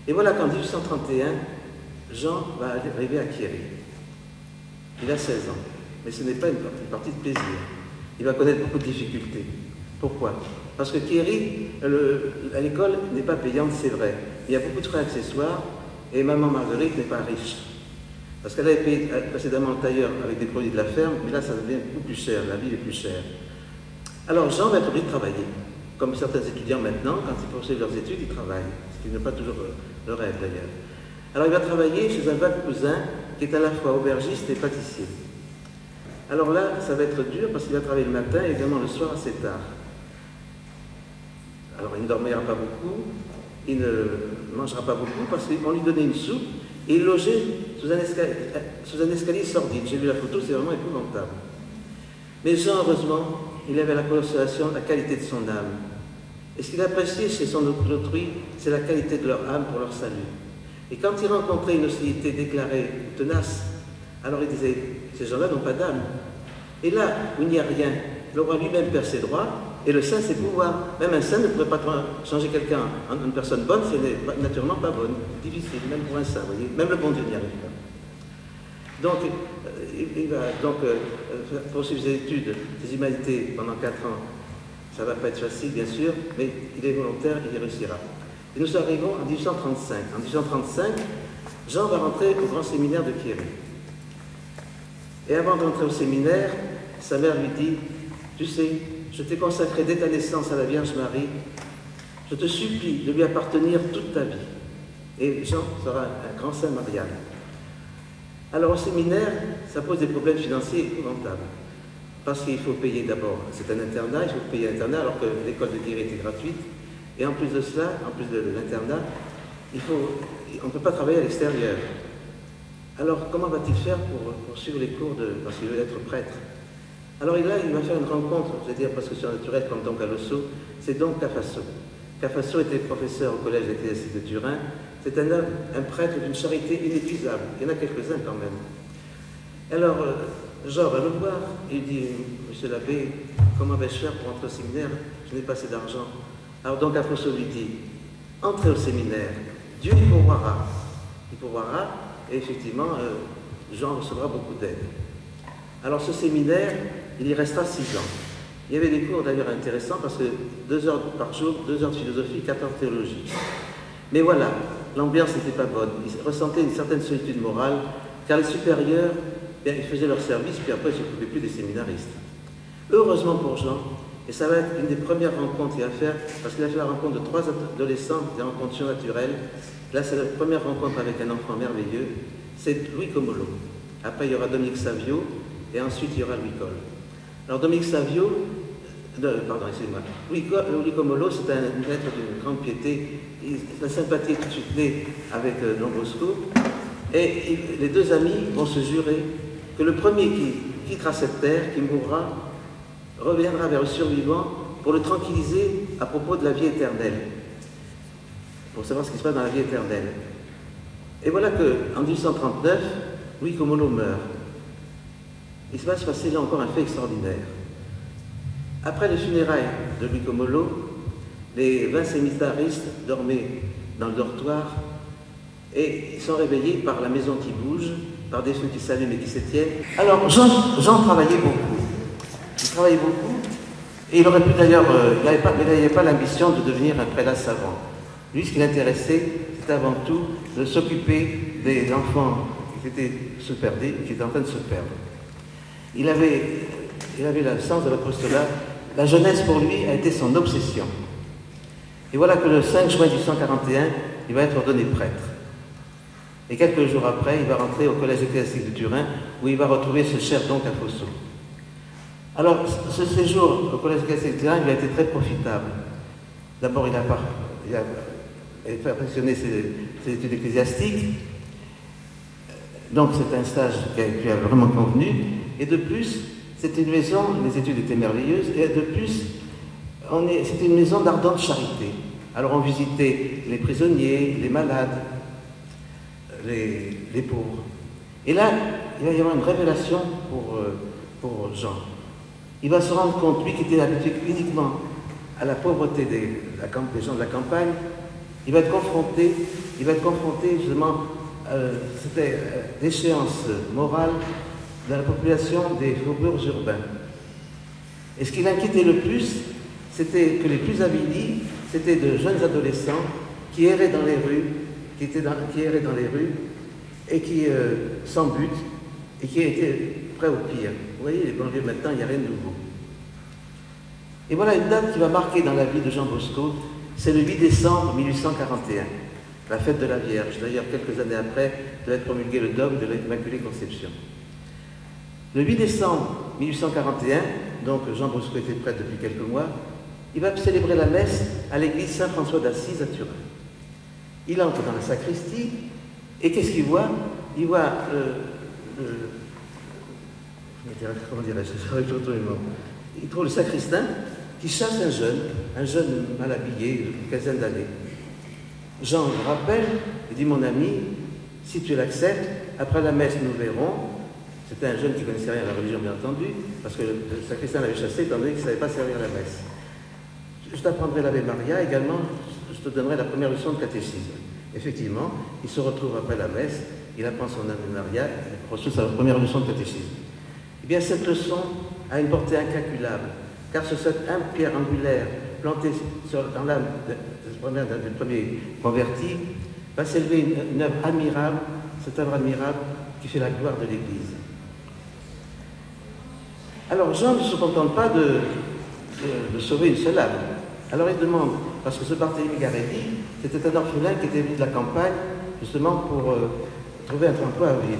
Et voilà qu'en 1831, Jean va arriver à Chieri. Il a 16 ans, mais ce n'est pas une partie de plaisir. Il va connaître beaucoup de difficultés. Pourquoi? Parce que Chieri, à l'école, n'est pas payante, c'est vrai. Il y a beaucoup de frais accessoires et maman Marguerite n'est pas riche. Parce qu'elle avait payé précédemment le tailleur avec des produits de la ferme, mais là, ça devient beaucoup plus cher, la vie est plus chère. Alors Jean va être obligé de travailler. Comme certains étudiants maintenant, quand ils poursuivent leurs études, ils travaillent. Ce qui n'est pas toujours le rêve d'ailleurs. Alors il va travailler chez un vague cousin qui est à la fois aubergiste et pâtissier. Alors là, ça va être dur parce qu'il va travailler le matin et également le soir assez tard. Alors il ne dormira pas beaucoup, il ne mangera pas beaucoup parce qu'on lui donnait une soupe et il logeait sous un escalier sordide. J'ai vu la photo, c'est vraiment épouvantable. Mais Jean, heureusement, il avait la consolation, la qualité de son âme. Et ce qu'il appréciait chez son autrui, c'est la qualité de leur âme pour leur salut. Et quand il rencontrait une hostilité déclarée, tenace, alors il disait, ces gens-là n'ont pas d'âme. Et là où il n'y a rien, le roi lui-même perd ses droits, et le saint, ses pouvoirs. Même un saint ne pourrait pas changer quelqu'un en une personne bonne si elle n'est naturellement pas bonne. C'est difficile, même pour un saint, vous voyez. Même le bon Dieu n'y arrive pas. Donc, il va poursuivre ses études, ses humanités pendant 4 ans. Ça ne va pas être facile, bien sûr, mais il est volontaire, il y réussira. Et nous arrivons en 1835. En 1835, Jean va rentrer au grand séminaire de Chieri. Et avant d'entrer au séminaire, sa mère lui dit, « Tu sais, je t'ai consacré dès ta naissance à la Vierge Marie. Je te supplie de lui appartenir toute ta vie. » Et Jean sera un grand saint marial. Alors au séminaire, ça pose des problèmes financiers épouvantables. Parce qu'il faut payer d'abord, c'est un internat, il faut payer l'internat alors que l'école de Chieri était gratuite. Et en plus de cela, en plus de l'internat, on ne peut pas travailler à l'extérieur. Alors comment va-t-il faire pour suivre les cours parce qu'il veut être prêtre? Alors là, il va faire une rencontre, je vais dire parce que c'est naturel comme Don Calosso, c'est Don Cafasso. Cafasso était professeur au collège ecclésiastique de Turin. C'est un homme, un prêtre d'une charité inépuisable. Il y en a quelques-uns quand même. Alors, Jean va le voir et il dit, Monsieur l'abbé, comment vais-je faire pour entrer au séminaire? Je n'ai pas assez d'argent. Alors Don Cafasso lui dit, entrez au séminaire, Dieu y pourvoira. Il pourvoira, et effectivement, Jean recevra beaucoup d'aide. Alors ce séminaire, il y restera 6 ans. Il y avait des cours d'ailleurs intéressants parce que 2 heures par jour, 2 heures de philosophie, 4 heures de théologie. Mais voilà, l'ambiance n'était pas bonne. Il ressentait une certaine solitude morale, car les supérieurs, bien, ils faisaient leur service, puis après ils ne s'occupaient plus des séminaristes. Heureusement pour Jean, et ça va être une des premières rencontres qu'il va faire, parce qu'il a fait la rencontre de 3 adolescents, des rencontres surnaturelles. Là, c'est la première rencontre avec un enfant merveilleux, c'est Louis Comollo. Après, il y aura Dominique Savio, et ensuite il y aura Louis Cole. Alors Dominique Savio, pardon, excusez-moi, Louis Comollo, c'est un être d'une grande piété. La sympathie est tout de suite née avec Don Bosco, et les 2 amis vont se jurer que le premier qui quittera cette terre, qui mourra, reviendra vers le survivant pour le tranquilliser à propos de la vie éternelle, pour savoir ce qui se passe dans la vie éternelle. Et voilà qu'en 1839, Louis Comollo meurt. Il va se passer là encore un fait extraordinaire. Après les funérailles de Louis Comollo, les 20 séminaristes dormaient dans le dortoir et ils sont réveillés par la maison qui bouge, par des feux qui s'allument et qui s'étiennent. Alors Jean travaillait beaucoup. Il travaillait beaucoup et il aurait pu d'ailleurs, il n'avait pas l'ambition de devenir un prélat savant. Lui, ce qui l'intéressait, c'était avant tout de s'occuper des enfants qui étaient qui étaient en train de se perdre. Il avait le sens de l'apostolat. La jeunesse, pour lui, a été son obsession. Et voilà que le 5 juin 1841, il va être ordonné prêtre. Et quelques jours après, il va rentrer au collège ecclésiastique de Turin, où il va retrouver ce cher Don Cafasso. Alors, ce séjour au collège ecclésiastique de Turin, il a été très profitable. D'abord, il a perfectionné ses études ecclésiastiques. Donc, c'est un stage qui lui a vraiment convenu. Et de plus, c'était une maison, les études étaient merveilleuses, et de plus, c'était une maison d'ardente charité. Alors on visitait les prisonniers, les malades, les pauvres. Et là, il va y avoir une révélation pour Jean. Il va se rendre compte, lui qui était habitué uniquement à la pauvreté des gens de la campagne, il va être confronté il va être confronté justement à l'échéance morale de la population des faubourgs urbains. Et ce qui l'inquiétait le plus, c'était que les plus avilis, c'était de jeunes adolescents qui erraient dans les rues, et qui, sans but, et qui étaient prêts au pire. Vous voyez, les banlieues maintenant, il n'y a rien de nouveau. Et voilà une date qui va marquer dans la vie de Jean Bosco, c'est le 8 décembre 1841, la fête de la Vierge. D'ailleurs, quelques années après, devait être promulgué le dogme de l'Immaculée Conception. Le 8 décembre 1841, donc Jean Bosco était prêtre depuis quelques mois, il va célébrer la messe à l'église Saint-François d'Assise à Turin. Il entre dans la sacristie, et qu'est-ce qu'il voit? Il voit comment dirais-je, il trouve le sacristain qui chasse un jeune mal habillé, une quinzaine d'années. Jean le rappelle, il dit: mon ami, si tu l'acceptes, après la messe nous verrons. C'était un jeune qui ne connaissait rien à la religion, bien entendu, parce que le sacristain l'avait chassé, étant donné qu'il ne savait pas servir la messe. Je t'apprendrai l'Ave Maria, également, je te donnerai la première leçon de catéchisme. Effectivement, il se retrouve après la messe, il apprend son Ave Maria, il reçoit sa première leçon de catéchisme. Eh bien, cette leçon a une portée incalculable, car sur cette pierre angulaire plantée dans l'âme du premier converti, va s'élever une œuvre admirable, cette œuvre admirable qui fait la gloire de l'Église. Alors, Jean ne se contente pas de sauver une seule âme. Alors, il demande, parce que ce Barthélemy Garelli, c'était un orphelin qui était venu de la campagne, justement pour trouver un emploi à Ville.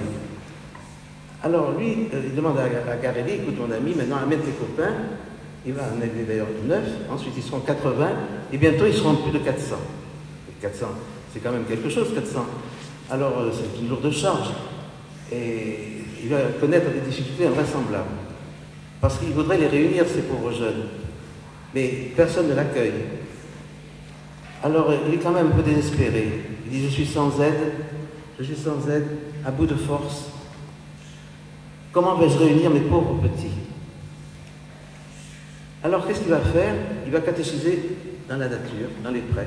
Alors, lui, il demande à Garelli: écoute, mon ami, maintenant amène tes copains. Il va en aider d'ailleurs 9, ensuite ils seront 80, et bientôt ils seront plus de 400. 400, c'est quand même quelque chose, 400. Alors, c'est une lourde charge. Et il va connaître des difficultés invraisemblables. Parce qu'il voudrait les réunir, ces pauvres jeunes. Mais personne ne l'accueille. Alors, il est quand même un peu désespéré. Il dit: je suis sans aide, à bout de force. Comment vais-je réunir mes pauvres petits? Alors, qu'est-ce qu'il va faire? Il va catéchiser dans la nature, dans les prés.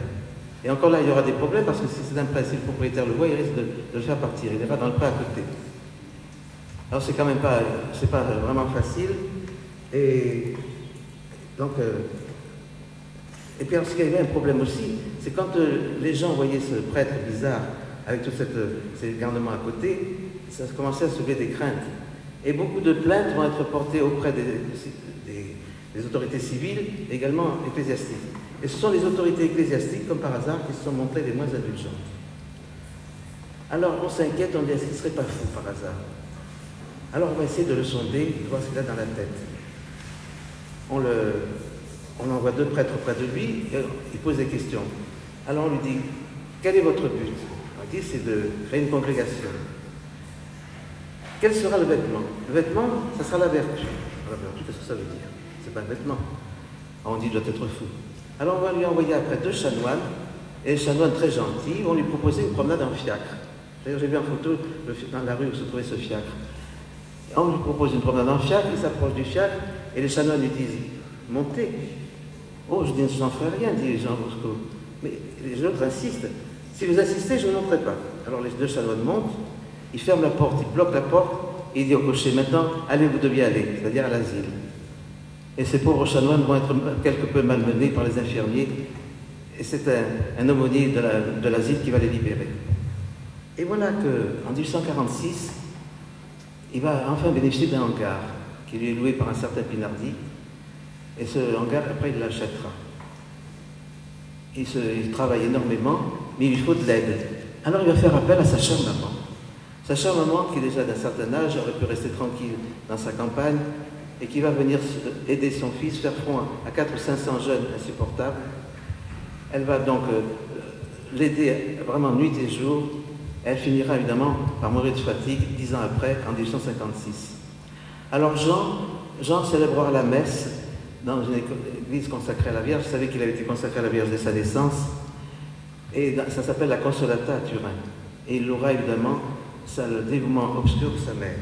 Et encore là, il y aura des problèmes, parce que si c'est un pré, si le propriétaire le voit, il risque de le faire partir. Il ira dans le pré à côté. Alors, c'est quand même pas vraiment facile. Et donc, et puis, alors, ce qu'il y avait un problème aussi, c'est quand les gens voyaient ce prêtre bizarre, avec tous ces garnements à côté, ça commençait à soulever des craintes. Et beaucoup de plaintes vont être portées auprès des autorités civiles, et également ecclésiastiques. Et ce sont les autorités ecclésiastiques, comme par hasard, qui se sont montrées les moins indulgentes. Alors on s'inquiète, on dit: est-ce qu'il ne serait pas fou par hasard? Alors on va essayer de le sonder, de voir ce qu'il a dans la tête. On envoie 2 prêtres auprès de lui, et il pose des questions. Alors on lui dit: quel est votre but? Il dit: c'est de créer une congrégation. Quel sera le vêtement? Le vêtement, ça sera la vertu. La vertu, qu'est-ce que ça veut dire? C'est pas un vêtement. On dit: il doit être fou. Alors on va lui envoyer après 2 chanoines, et les chanoines très gentils vont lui proposer une promenade en fiacre. D'ailleurs, j'ai vu en photo dans la rue où se trouvait ce fiacre. On lui propose une promenade en fiacre, il s'approche du fiacre, et les chanoines lui disent: montez. Oh, je dis: je n'en ferai rien, dit Jean Bosco. Mais les autres insistent: si vous insistez, je ne monterai pas. Alors les 2 chanoines montent, ils ferment la porte, ils bloquent la porte, et il dit au cocher: maintenant, allez, vous deviez aller, c'est-à-dire à l'asile. Et ces pauvres chanoines vont être quelque peu malmenés par les infirmiers, et c'est un aumônier de l'asile qui va les libérer. Et voilà qu'en 1846, il va enfin bénéficier d'un hangar qui lui est loué par un certain Pinardi, et ce hangar, après, il l'achètera. Il travaille énormément, mais il lui faut de l'aide. Alors il va faire appel à sa chère maman. Sa chère maman, qui déjà d'un certain âge aurait pu rester tranquille dans sa campagne, et qui va venir aider son fils, faire front à 400 ou 500 jeunes insupportables. Elle va donc l'aider vraiment nuit et jour. Elle finira évidemment par mourir de fatigue 10 ans après, en 1856. Alors Jean célébrera la messe dans une église consacrée à la Vierge. Vous savez qu'il avait été consacré à la Vierge dès sa naissance. Et ça s'appelle la Consolata à Turin. Et il aura évidemment le dévouement obscur de sa mère.